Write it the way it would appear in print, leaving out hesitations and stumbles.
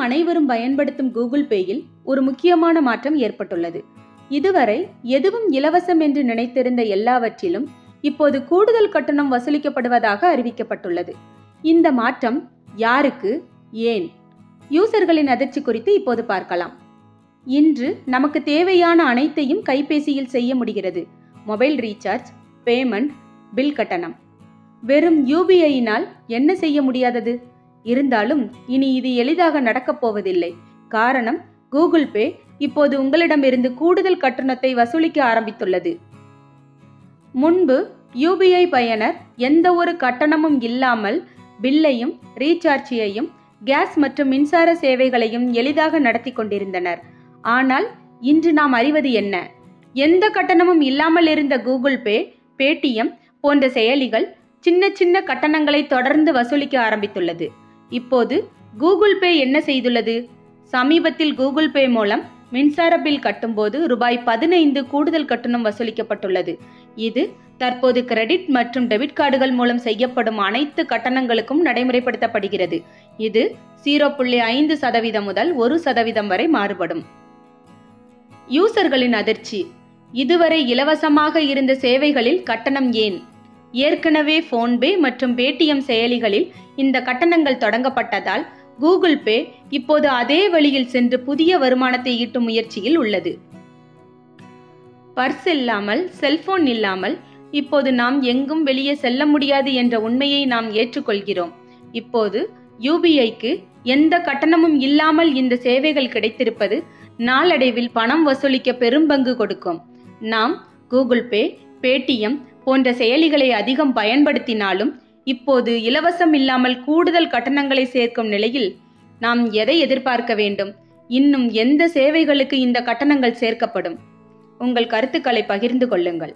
அனைவரும் பயன்படுத்தும் கூகுள் பேயில் ஒரு முக்கியமான மாற்றம் ஏற்பட்டுள்ளது. இதுவரை எதுவும் இலவசம் என்று நினைத்திருந்த எல்லாவற்றிலும் இப்போது கூடுதல் கட்டணம் வசூலிக்கப்படுவதாக அறிவிக்கப்பட்டுள்ளது. இந்த மாற்றம் யாருக்கு, ஏன்? யூசர்களின் அதிர்ச்சி குறித்து இப்போது பார்க்கலாம். இன்று நமக்கு தேவையான அனைத்தையும் கைபேசியில் செய்ய முடிகிறது. மொபைல் ரீசார்ஜ், பேமெண்ட், பில் கட்டணம். வெறும் UPIயினால் என்ன செய்ய முடியாதது? இருந்தாலும் இனி இது எளிதாக நடக்கப் போவதில்லை. காரணம், கூகுள் பே இப்போது உங்களிடமிருந்து கூடுதல் கட்டணத்தை வசூலிக்க ஆரம்பித்துள்ளது. முன்பு UPI பயனர் எந்த ஒரு கட்டணமும் இல்லாமல் பில்லையும் ரீசார்ஜையும் கேஸ் மற்றும் மின்சார சேவைகளையும் எளிதாக நடத்தி கொண்டிருந்தனர். ஆனால் இன்று நாம் அறிவது என்ன? எந்த கட்டணமும் இல்லாமல் இருந்த கூகுள் பே, பேடிஎம் போன்ற செயலிகள் சின்ன சின்ன கட்டணங்களை தொடர்ந்து வசூலிக்க ஆரம்பித்துள்ளது. இப்போது கூகுள் பே என்ன செய்துள்ளது? சமீபத்தில் கூகுள் பே மூலம் மின்சார பில் கட்டும்போது ₹15 கூடுதல் கட்டணம் வசூலிக்கப்பட்டுள்ளது. இது தற்போது கிரெடிட் மற்றும் டெபிட் கார்டுகள் மூலம் செய்யப்படும் அனைத்து கட்டணங்களுக்கும் நடைமுறைப்படுத்தப்படுகிறது. இது 0.5% முதல் 1% வரை மாறுபடும். யூசர்களின் அதிர்ச்சி. இதுவரை இலவசமாக இருந்த சேவைகளில் கட்டணம் ஏன்? ஏற்கனவே போன்பே மற்றும் பேடிஎம் செயலிகளில் இந்த கட்டணங்கள் தொடங்கப்பட்டதால் கூகுள் பே இப்போது அதே வழியில் சென்று புதிய வருமானத்தை ஈட்டும் முயற்சியில் உள்ளது. பர்ஸ் இல்லாமல், செல்போன் இல்லாமல் இப்போது நாம் எங்கும் வெளியே செல்ல முடியாது என்ற உண்மையை நாம் ஏற்றுக்கொள்கிறோம். இப்போது UPIக்கு எந்த கட்டணமும் இல்லாமல் இந்த சேவைகள் கிடைத்திருப்பது நாளடைவில் பணம் வசூலிக்க பெரும் பங்கு கொடுக்கும். நாம் கூகுள் பே, பேடிஎம் போன்ற செயலிகளை அதிகம் பயன்படுத்தினாலும் இப்போது இலவசம் இல்லாமல் கூடுதல் கட்டணங்களை சேர்க்கும் நிலையில் நாம் எதை எதிர்பார்க்க வேண்டும்? இன்னும் எந்த சேவைகளுக்கு இந்த கட்டணங்கள் சேர்க்கப்படும்? உங்கள் கருத்துக்களை பகிர்ந்து கொள்ளுங்கள்.